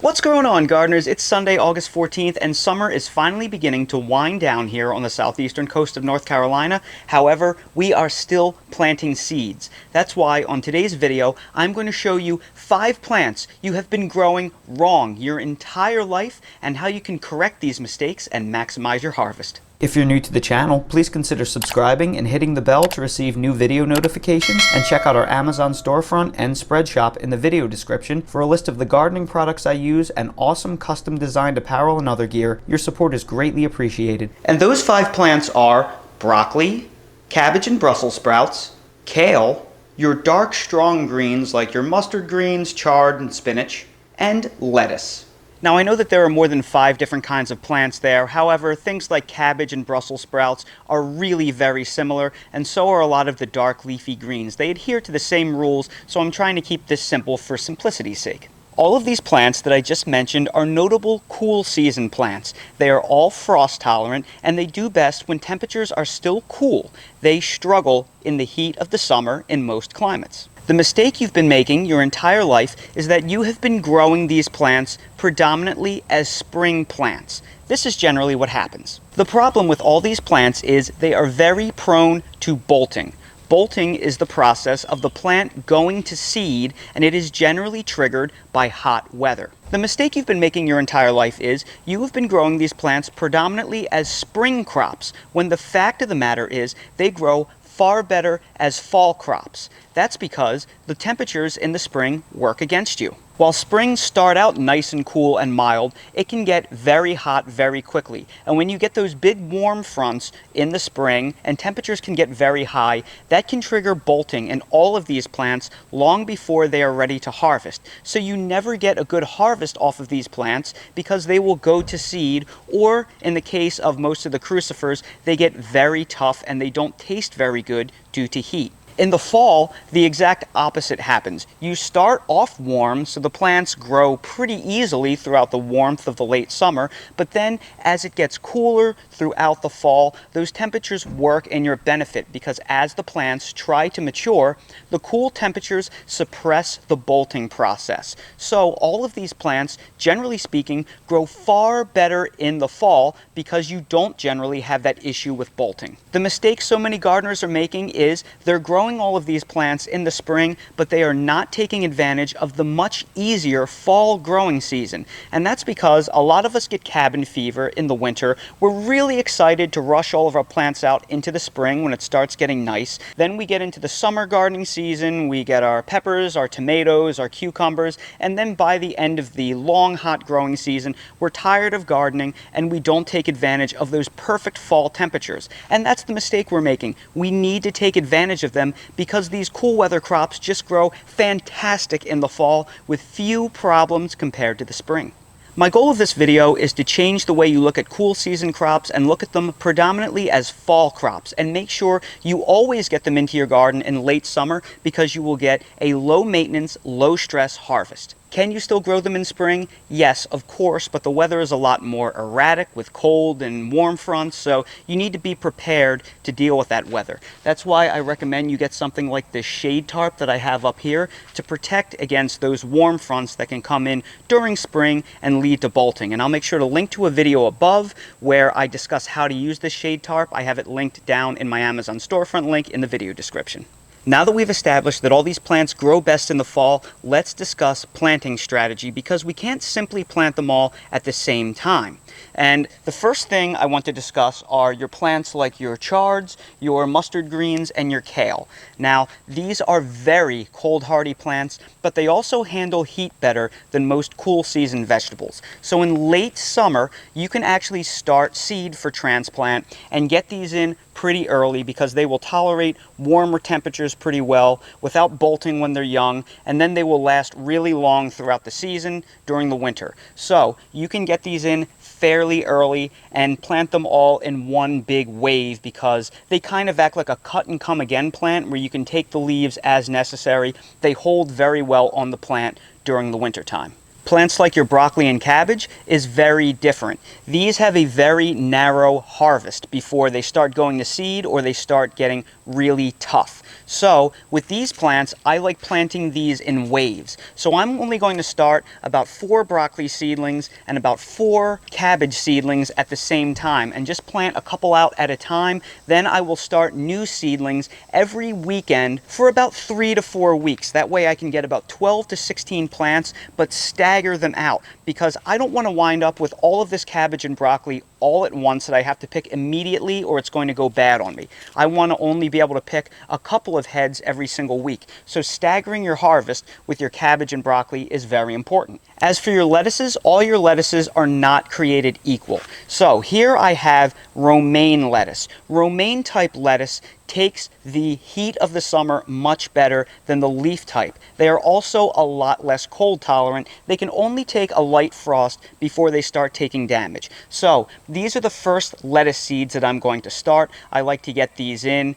What's going on, gardeners? It's Sunday, August 14th, and summer is finally beginning to wind down here on the southeastern coast of North Carolina. However, we are still planting seeds. That's why on today's video, I'm going to show you 5 plants you have been growing wrong your entire life and how you can correct these mistakes and maximize your harvest. If you're new to the channel, please consider subscribing and hitting the bell to receive new video notifications, and check out our Amazon storefront and spread shop in the video description for a list of the gardening products I use and awesome custom designed apparel and other gear. Your support is greatly appreciated. And those 5 plants are broccoli, cabbage and Brussels sprouts, kale, your dark strong greens like your mustard greens, chard, and spinach, and lettuce. Now, I know that there are more than 5 different kinds of plants there. However, things like cabbage and Brussels sprouts are really very similar, and so are a lot of the dark leafy greens. They adhere to the same rules, so I'm trying to keep this simple for simplicity's sake. All of these plants that I just mentioned are notable cool season plants. They are all frost tolerant, and they do best when temperatures are still cool. They struggle in the heat of the summer in most climates. The mistake you've been making your entire life is that you have been growing these plants predominantly as spring plants. This is generally what happens. The problem with all these plants is they are very prone to bolting. Bolting is the process of the plant going to seed, and it is generally triggered by hot weather. The mistake you've been making your entire life is you have been growing these plants predominantly as spring crops, when the fact of the matter is they grow far better as fall crops. That's because the temperatures in the spring work against you. While springs start out nice and cool and mild, it can get very hot very quickly. And when you get those big warm fronts in the spring and temperatures can get very high, that can trigger bolting in all of these plants long before they are ready to harvest. So you never get a good harvest off of these plants because they will go to seed, or in the case of most of the crucifers, they get very tough and they don't taste very good due to heat. In the fall, the exact opposite happens. You start off warm, so the plants grow pretty easily throughout the warmth of the late summer, but then as it gets cooler throughout the fall, those temperatures work in your benefit because as the plants try to mature, the cool temperatures suppress the bolting process. So all of these plants, generally speaking, grow far better in the fall because you don't generally have that issue with bolting. The mistake so many gardeners are making is they're growing all of these plants in the spring, but they are not taking advantage of the much easier fall growing season. And that's because a lot of us get cabin fever in the winter. We're really excited to rush all of our plants out into the spring when it starts getting nice. Then we get into the summer gardening season, we get our peppers, our tomatoes, our cucumbers, and then by the end of the long hot growing season, we're tired of gardening and we don't take advantage of those perfect fall temperatures. And that's the mistake we're making. We need to take advantage of them because these cool weather crops just grow fantastic in the fall with few problems compared to the spring. My goal of this video is to change the way you look at cool season crops and look at them predominantly as fall crops, and make sure you always get them into your garden in late summer because you will get a low maintenance, low stress harvest. Can you still grow them in spring? Yes, of course, but the weather is a lot more erratic with cold and warm fronts, so you need to be prepared to deal with that weather. That's why I recommend you get something like this shade tarp that I have up here to protect against those warm fronts that can come in during spring and lead to bolting. And I'll make sure to link to a video above where I discuss how to use this shade tarp. I have it linked down in my Amazon storefront link in the video description. Now that we've established that all these plants grow best in the fall, let's discuss planting strategy because we can't simply plant them all at the same time. And the first thing I want to discuss are your plants like your chards, your mustard greens, and your kale. Now, these are very cold hardy plants, but they also handle heat better than most cool season vegetables. So in late summer, you can actually start seed for transplant and get these in pretty early because they will tolerate warmer temperatures pretty well without bolting when they're young, and then they will last really long throughout the season during the winter. So you can get these in fairly early and plant them all in one big wave because they kind of act like a cut and come again plant where you can take the leaves as necessary. They hold very well on the plant during the winter time. Plants like your broccoli and cabbage is very different. These have a very narrow harvest before they start going to seed or they start getting really tough. So with these plants, I like planting these in waves. So I'm only going to start about 4 broccoli seedlings and about 4 cabbage seedlings at the same time, and just plant a couple out at a time. Then I will start new seedlings every weekend for about 3 to 4 weeks. That way I can get about 12 to 16 plants, but stagger them out, because I don't want to wind up with all of this cabbage and broccoli all at once that I have to pick immediately, or it's going to go bad on me. I want to only be able to pick a couple of heads every single week. So staggering your harvest with your cabbage and broccoli is very important. As for your lettuces, all your lettuces are not created equal. So here I have romaine lettuce. Romaine type lettuce takes the heat of the summer much better than the leaf type. They are also a lot less cold tolerant. They can only take a light frost before they start taking damage. So these are the first lettuce seeds that I'm going to start. I like to get these in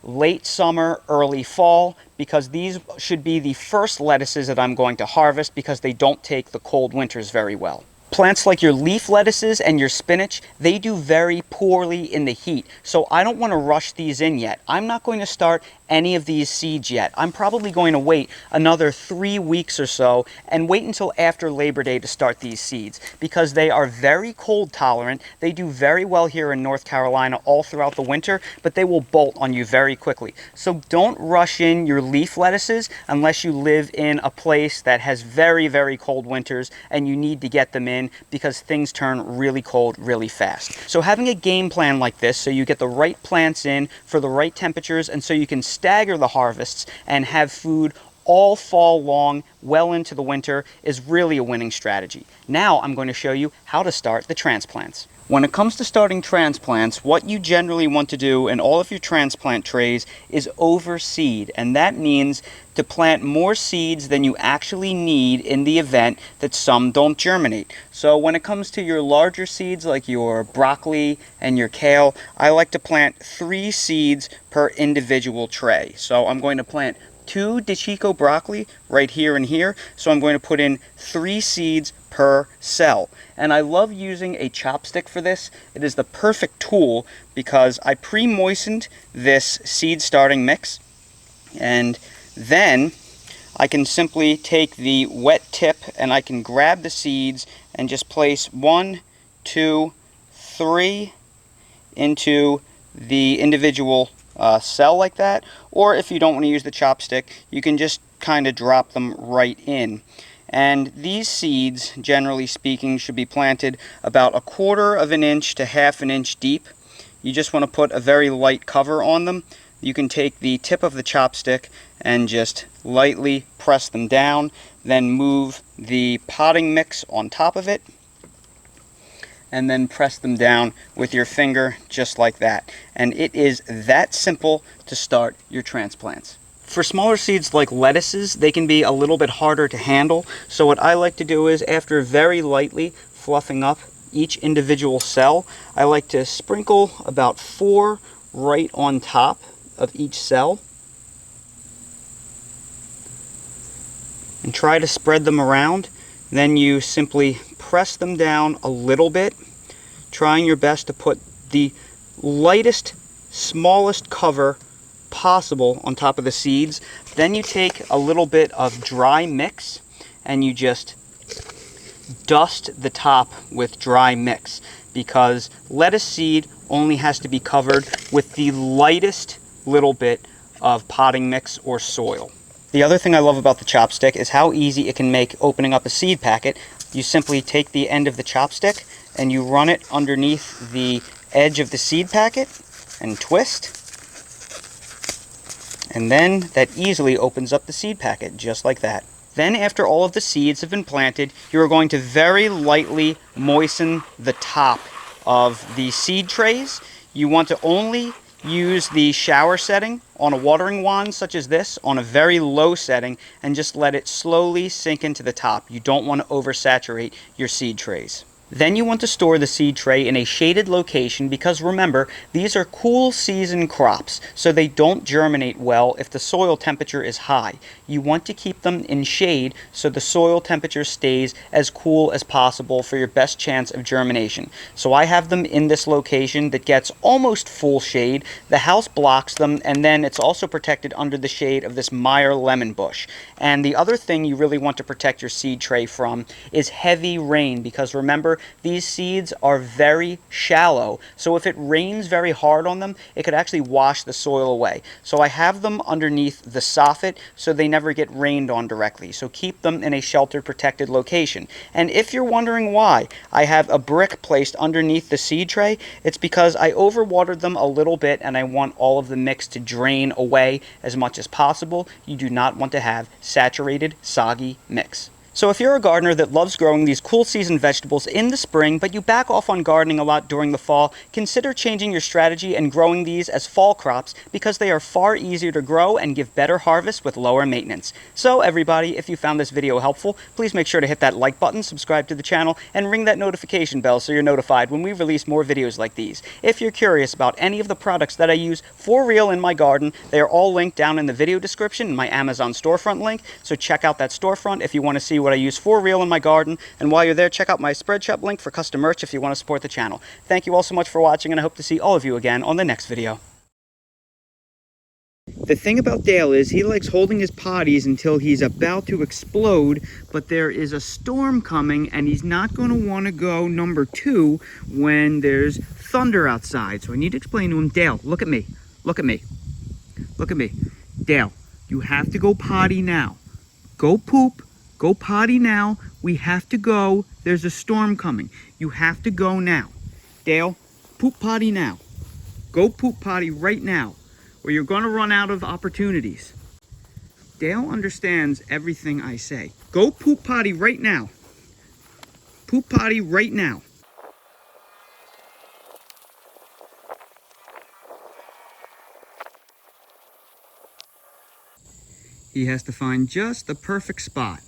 late summer, early fall, because these should be the first lettuces that I'm going to harvest, because they don't take the cold winters very well. Plants like your leaf lettuces and your spinach, they do very poorly in the heat, so I don't want to rush these in yet. I'm not going to start any of these seeds yet. I'm probably going to wait another 3 weeks or so and wait until after Labor Day to start these seeds, because they are very cold tolerant. They do very well here in North Carolina all throughout the winter, but they will bolt on you very quickly. So don't rush in your leaf lettuces unless you live in a place that has very, very cold winters and you need to get them in, because things turn really cold really fast. So having a game plan like this, so you get the right plants in for the right temperatures, and so you can stagger the harvests and have food all fall long, well into the winter, is really a winning strategy. Now I'm going to show you how to start the transplants. When it comes to starting transplants, what you generally want to do in all of your transplant trays is overseed, and that means to plant more seeds than you actually need in the event that some don't germinate. So when it comes to your larger seeds like your broccoli and your kale, I like to plant 3 seeds per individual tray. So I'm going to plant 2 DeChico broccoli right here and here, so I'm going to put in 3 seeds per cell. And I love using a chopstick for this. It is the perfect tool because I pre-moistened this seed starting mix, and then I can simply take the wet tip and I can grab the seeds and just place 1, 2, 3 into the individual cell like that. Or if you don't want to use the chopstick, you can just kind of drop them right in. And these seeds, generally speaking, should be planted about 1/4 of an inch to 1/2 an inch deep. You just want to put a very light cover on them. You can take the tip of the chopstick and just lightly press them down, then move the potting mix on top of it, and then press them down with your finger just like that. And it is that simple to start your transplants. For smaller seeds like lettuces, they can be a little bit harder to handle. So what I like to do is, after very lightly fluffing up each individual cell, I like to sprinkle about 4 right on top of each cell and try to spread them around. Then you simply press them down a little bit, trying your best to put the lightest, smallest cover possible on top of the seeds. Then you take a little bit of dry mix and you just dust the top with dry mix, because lettuce seed only has to be covered with the lightest little bit of potting mix or soil. The other thing I love about the chopstick is how easy it can make opening up a seed packet. You simply take the end of the chopstick and you run it underneath the edge of the seed packet and twist. And then that easily opens up the seed packet, just like that. Then after all of the seeds have been planted, you are going to very lightly moisten the top of the seed trays. You want to only use the shower setting on a watering wand such as this on a very low setting, and just let it slowly sink into the top. You don't want to oversaturate your seed trays. Then you want to store the seed tray in a shaded location because remember, these are cool season crops, so they don't germinate well if the soil temperature is high. You want to keep them in shade so the soil temperature stays as cool as possible for your best chance of germination. So I have them in this location that gets almost full shade. The house blocks them, and then it's also protected under the shade of this Meyer lemon bush. And the other thing you really want to protect your seed tray from is heavy rain, because remember, these seeds are very shallow, so if it rains very hard on them, it could actually wash the soil away. So I have them underneath the soffit so they never get rained on directly. So keep them in a sheltered, protected location. And if you're wondering why I have a brick placed underneath the seed tray, it's because I overwatered them a little bit and I want all of the mix to drain away as much as possible. You do not want to have saturated, soggy mix. So if you're a gardener that loves growing these cool season vegetables in the spring, but you back off on gardening a lot during the fall, consider changing your strategy and growing these as fall crops because they are far easier to grow and give better harvests with lower maintenance. So everybody, if you found this video helpful, please make sure to hit that like button, subscribe to the channel, and ring that notification bell so you're notified when we release more videos like these. If you're curious about any of the products that I use for real in my garden, they are all linked down in the video description in my Amazon storefront link, so check out that storefront if you want to see what I use for real in my garden. And while you're there, check out my Spreadshop link for custom merch if you want to support the channel. Thank you all so much for watching, and I hope to see all of you again on the next video. The thing about Dale is he likes holding his potties until he's about to explode, but there is a storm coming and he's not going to want to go number 2 when there's thunder outside. So I need to explain to him, Dale, look at me. Look at me. Look at me. Dale, you have to go potty now. Go poop. Go potty now. We have to go. There's a storm coming. You have to go now. Dale, poop potty now. Go poop potty right now, or you're going to run out of opportunities. Dale understands everything I say. Go poop potty right now. Poop potty right now. He has to find just the perfect spot.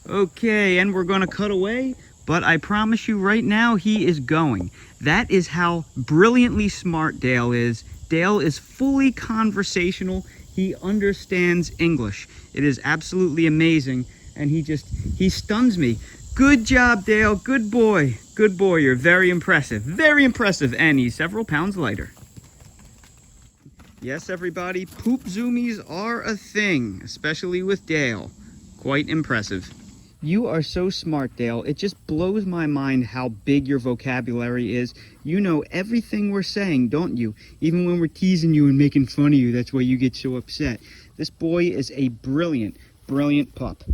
Okay, and we're going to cut away, but I promise you right now he is going. That is how brilliantly smart Dale is. Dale is fully conversational. He understands English. It is absolutely amazing, and he stuns me. Good job, Dale. Good boy. Good boy. You're very impressive. Very impressive, and he's several pounds lighter. Yes, everybody, poop zoomies are a thing, especially with Dale. Quite impressive. You are so smart, Dale. It just blows my mind how big your vocabulary is. You know everything we're saying, don't you? Even when we're teasing you and making fun of you, that's why you get so upset. This boy is a brilliant, brilliant pup.